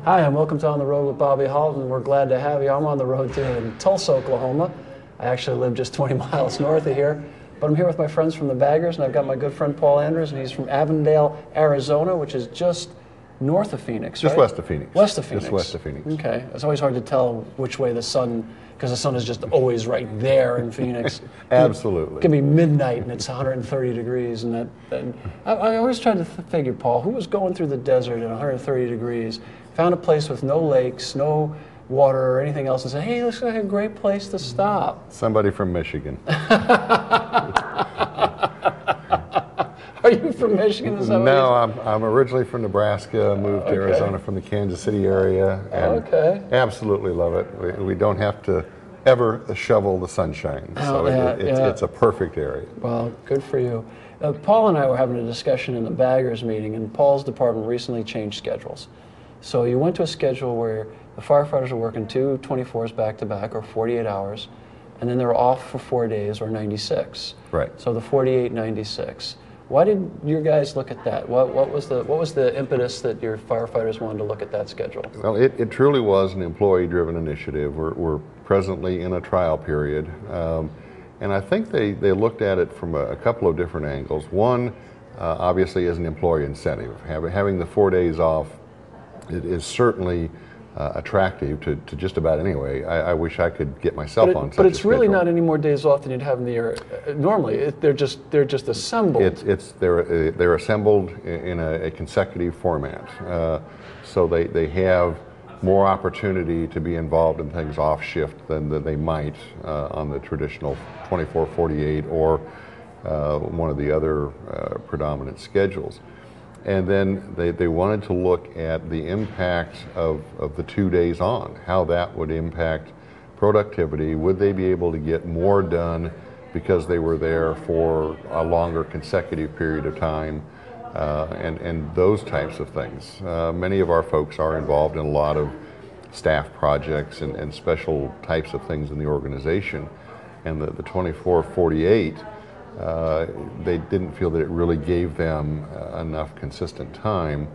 Hi, and welcome to On the Road with Bobby Halton. We're glad to have you. I'm on the road today in Tulsa, Oklahoma. I actually live just 20 miles north of here, but I'm here with my friends from the Baggers, and I've got my good friend Paul Andrews, and he's from Avondale, Arizona, which is just north of Phoenix, Just right? west of Phoenix. West of Phoenix. Just west of Phoenix. Okay. It's always hard to tell which way the sun, because the sun is just always right there in Phoenix. Absolutely. It can be midnight and it's 130 degrees, and I always tried to figure, Paul, who was going through the desert at 130 degrees, found a place with no lakes, no water or anything else, and said, hey, looks like a great place to stop. Somebody from Michigan. Are you from Michigan? Is that what No, I'm originally from Nebraska, moved to Okay. Arizona from the Kansas City area, and Okay. absolutely love it. We don't have to ever shovel the sunshine, so yeah. it's a perfect area. Well, good for you. Paul and I were having a discussion in the Baggers meeting, and Paul's department recently changed schedules. So you went to a schedule where the firefighters are working 2 24s back to back, or 48 hours, and then they're off for 4 days, or 96. Right. So the 48-96. Why did your guys look at that? What was the impetus that your firefighters wanted to look at that schedule? Well, it truly was an employee-driven initiative. We're presently in a trial period, and I think they looked at it from a couple of different angles. One, obviously, is an employee incentive. Having the 4 days off, it is certainly attractive to just about anyway. I wish I could get myself on such a But it's really schedule. not any more days off than you'd have in the year. Normally, they're just assembled. They're assembled in a consecutive format, so they have more opportunity to be involved in things off shift than they might on the traditional 24/48 or one of the other predominant schedules. And then they wanted to look at the impact of the 2 days on, how that would impact productivity. Would they be able to get more done because they were there for a longer consecutive period of time, and those types of things. Many of our folks are involved in a lot of staff projects and special types of things in the organization. And the 24/48, they didn't feel that it really gave them enough consistent time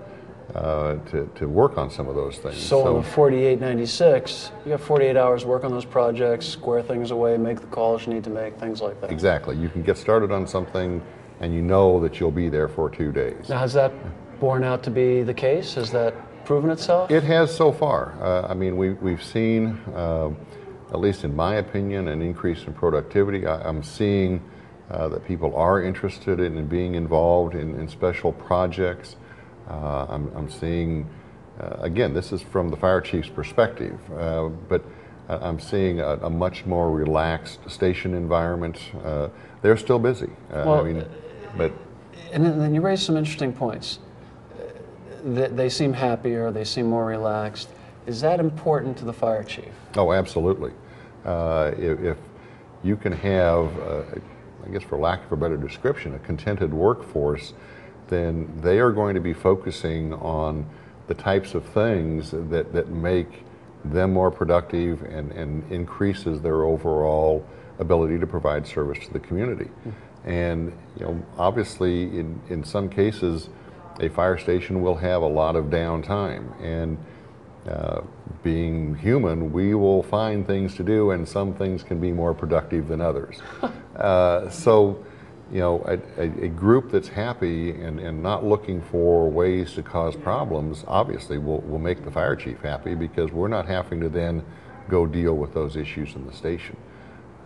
to work on some of those things. So on the 48-96, you have 48 hours to work on those projects, square things away, make the calls you need to make, things like that. Exactly. You can get started on something and you know that you'll be there for 2 days. Now, has that borne out to be the case? Has that proven itself? It has so far. I mean, we've seen, at least in my opinion, an increase in productivity. I'm seeing that people are interested in being involved in special projects. I'm seeing, again, this is from the fire chief's perspective, but I'm seeing a much more relaxed station environment. They're still busy. Well, But and then you raised some interesting points. They seem happier, they seem more relaxed. Is that important to the fire chief? oh, absolutely. If you can have, I guess for lack of a better description, a contented workforce, then they are going to be focusing on the types of things that make them more productive and increases their overall ability to provide service to the community. And obviously in some cases a fire station will have a lot of downtime, and being human, we will find things to do, and some things can be more productive than others. So a group that's happy and not looking for ways to cause problems, obviously will make the fire chief happy, because we're not having to then go deal with those issues in the station.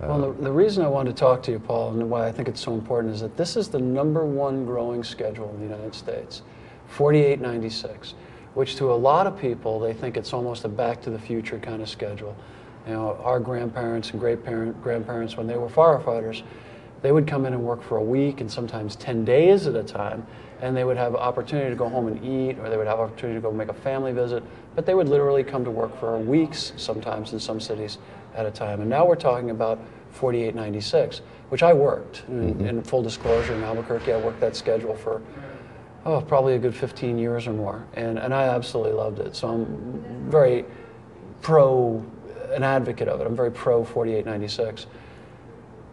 Well, the reason I wanted to talk to you, Paul, and why I think it's so important is that this is the #1 growing schedule in the United States, 48-96, which to a lot of people, they think it's almost a back to the future kind of schedule. Our grandparents and grandparents, when they were firefighters, they would come in and work for a week and sometimes 10 days at a time, and they would have opportunity to go home and eat, or they would have opportunity to go make a family visit, but they would literally come to work for weeks sometimes in some cities at a time. And now we're talking about 48-96, which I worked. In full disclosure, in Albuquerque, I worked that schedule for probably a good 15 years or more, and I absolutely loved it. So I'm very an advocate of it. I'm very pro 48-96.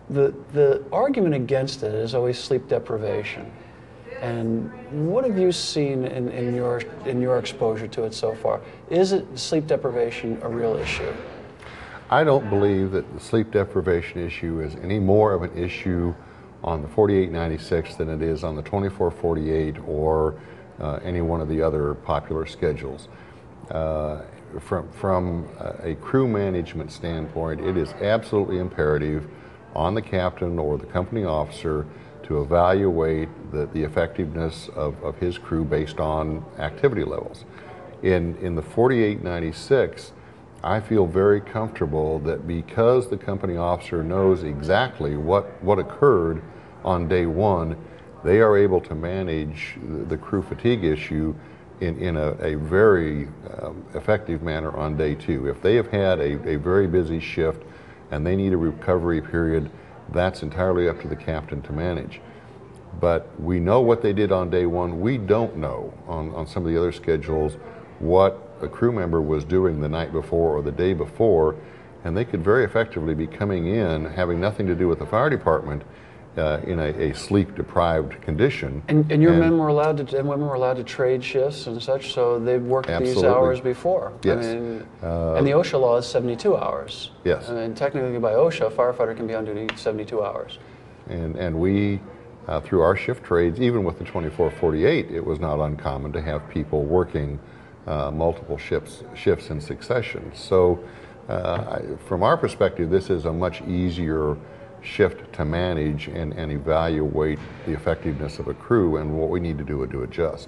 The argument against it is always sleep deprivation. And what have you seen in your exposure to it so far? Is sleep deprivation a real issue? I don't believe that the sleep deprivation issue is any more of an issue on the 4896 than it is on the 2448 or any one of the other popular schedules. From a crew management standpoint, it is absolutely imperative on the captain or the company officer to evaluate the effectiveness of his crew based on activity levels. In the 4896, I feel very comfortable that because the company officer knows exactly what occurred on day one, they are able to manage the crew fatigue issue in a very effective manner on day two. If they have had a very busy shift and they need a recovery period, that's entirely up to the captain to manage. But we know what they did on day one. We don't know on some of the other schedules what a crew member was doing the night before or the day before, and they could very effectively be coming in having nothing to do with the fire department in a sleep-deprived condition. And your men were allowed to, and women were allowed to trade shifts and such, so they've worked these hours before. Yes. I mean, and the OSHA law is 72 hours. Yes. And technically by OSHA, a firefighter can be on duty 72 hours. And we, through our shift trades, even with the 2448, it was not uncommon to have people working multiple shifts in succession. So from our perspective, this is a much easier shift to manage and evaluate the effectiveness of a crew and what we need to do to adjust.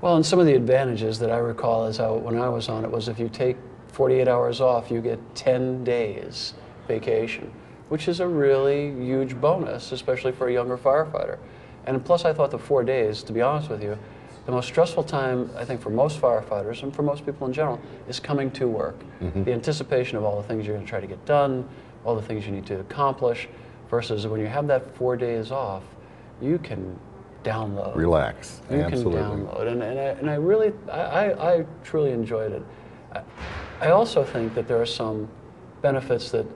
Well, and some of the advantages that I recall is how when I was on it was if you take 48 hours off, you get 10 days vacation, which is a really huge bonus, especially for a younger firefighter. And plus I thought the 4 days, to be honest with you, the most stressful time, I think, for most firefighters and for most people in general is coming to work. Mm-hmm. The anticipation of all the things you're going to try to get done, all the things you need to accomplish, versus when you have that 4 days off, you can download. Relax. You Absolutely. can download. And I really, I truly enjoyed it. I also think that there are some benefits that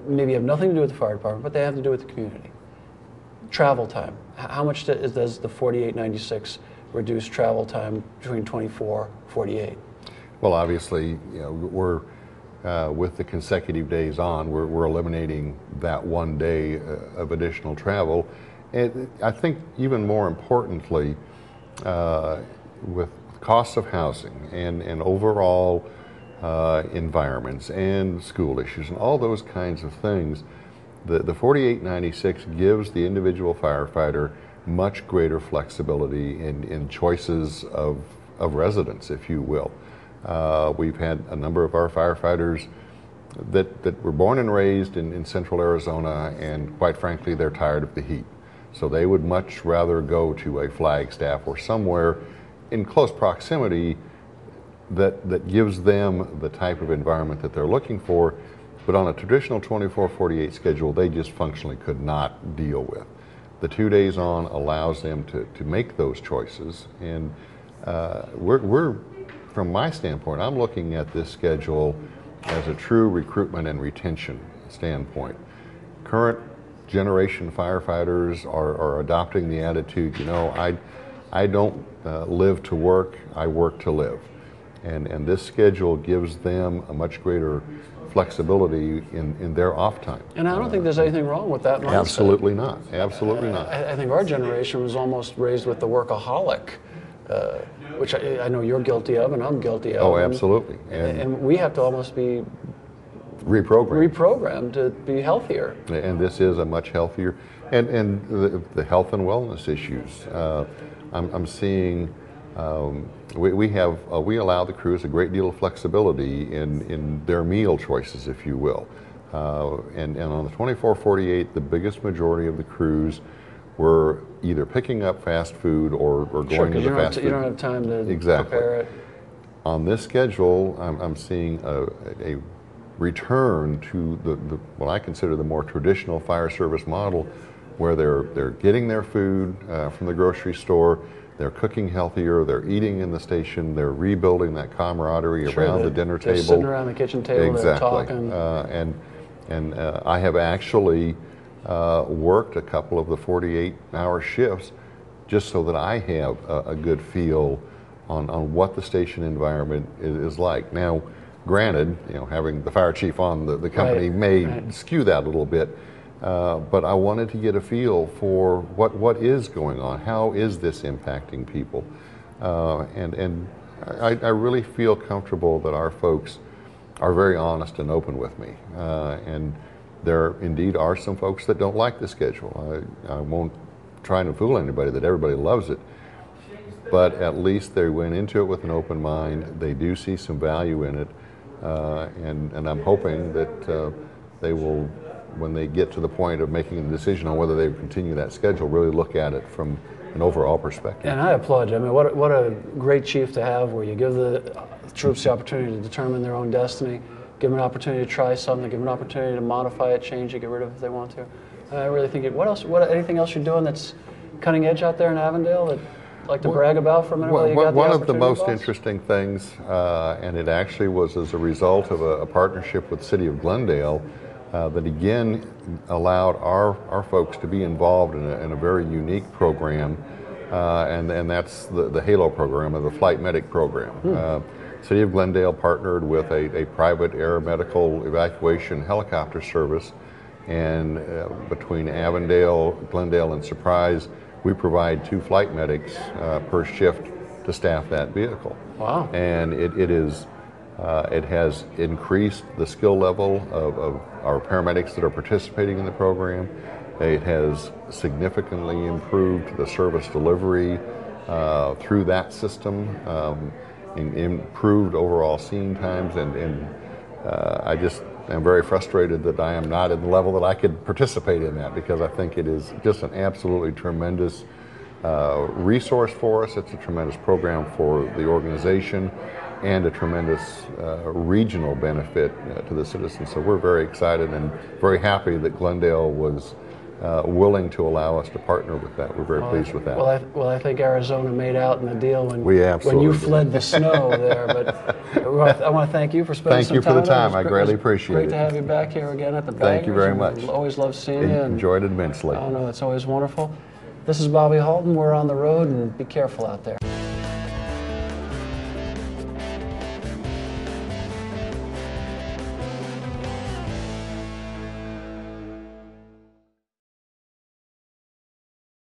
maybe have nothing to do with the fire department, but they have to do with the community. Travel time. How much does the 4896 reduce travel time between 24, 48? Well, obviously, you know, we're with the consecutive days on, we're eliminating that 1 day of additional travel. And I think even more importantly, with costs of housing and overall environments and school issues and all those kinds of things, the 4896 gives the individual firefighter much greater flexibility in choices of residence, if you will. We've had a number of our firefighters that were born and raised in central Arizona, and quite frankly, they're tired of the heat. So they would much rather go to a Flagstaff or somewhere in close proximity that gives them the type of environment that they're looking for. But on a traditional 24/48 schedule, they just functionally could not deal with. The 2 days on allows them to make those choices. And we're, from my standpoint, I'm looking at this schedule as a true recruitment and retention standpoint. Current generation firefighters are adopting the attitude, you know, I don't live to work, I work to live. And this schedule gives them a much greater flexibility in their off time. And I don't think there's anything wrong with that mindset. Absolutely not. Absolutely not. I think our generation was almost raised with the workaholic, which I know you're guilty of and I'm guilty of. Oh, absolutely. And we have to almost be reprogrammed to be healthier. And this is a much healthier, and the health and wellness issues. I'm seeing we allow the crews a great deal of flexibility in their meal choices, if you will. And on the 24/48, the biggest majority of the crews were either picking up fast food or going to the fast food. You don't have time to prepare it. On this schedule, I'm seeing a return to the what I consider the more traditional fire service model, where they're getting their food from the grocery store, they're cooking healthier, they're eating in the station, they're rebuilding that camaraderie around the dinner table. They're sitting around the kitchen table, they're talking. And I have actually worked a couple of the 48-hour shifts just so that I have a good feel on what the station environment is like. Now, granted, having the fire chief on the company may skew that a little bit, but I wanted to get a feel for what is going on. How is this impacting people? And I really feel comfortable that our folks are very honest and open with me. And there indeed are some folks that don't like the schedule. I won't try to fool anybody that everybody loves it, but at least they went into it with an open mind. They do see some value in it, and I'm hoping that they will, when they get to the point of making a decision on whether they continue that schedule, really look at it from an overall perspective. And I applaud you. I mean, what a great chief to have, where you give the troops the opportunity to determine their own destiny, give them an opportunity to try something, give them an opportunity to modify it, change it, get rid of it if they want to. I really think anything else you're doing that's cutting edge out there in Avondale that you'd like to brag about for a minute? One of the most interesting things, and it actually was as a result of a partnership with the City of Glendale, that again allowed our folks to be involved in a very unique program, and that's the HALO program, or the Flight Medic program. City of Glendale partnered with a private air medical evacuation helicopter service, and between Avondale, Glendale, and Surprise, we provide 2 flight medics per shift to staff that vehicle. Wow. And it has increased the skill level of our paramedics that are participating in the program. It has significantly improved the service delivery through that system, improved overall scene times, and I'm very frustrated that I am not at the level that I could participate in that, because I think it is just an absolutely tremendous resource for us. It's a tremendous program for the organization, and a tremendous regional benefit to the citizens. So we're very excited and very happy that Glendale was willing to allow us to partner with that. We're very pleased with that. Well, I think Arizona made out in the deal when you did. fled the snow there. But I want to thank you for spending some time. Thank you for the time. I greatly appreciate it. Great to have you back here again at the Baggers. Thank you very much. Always love seeing you. Enjoyed it immensely. Oh no, it's always wonderful. This is Bobby Halton. We're on the road, and be careful out there.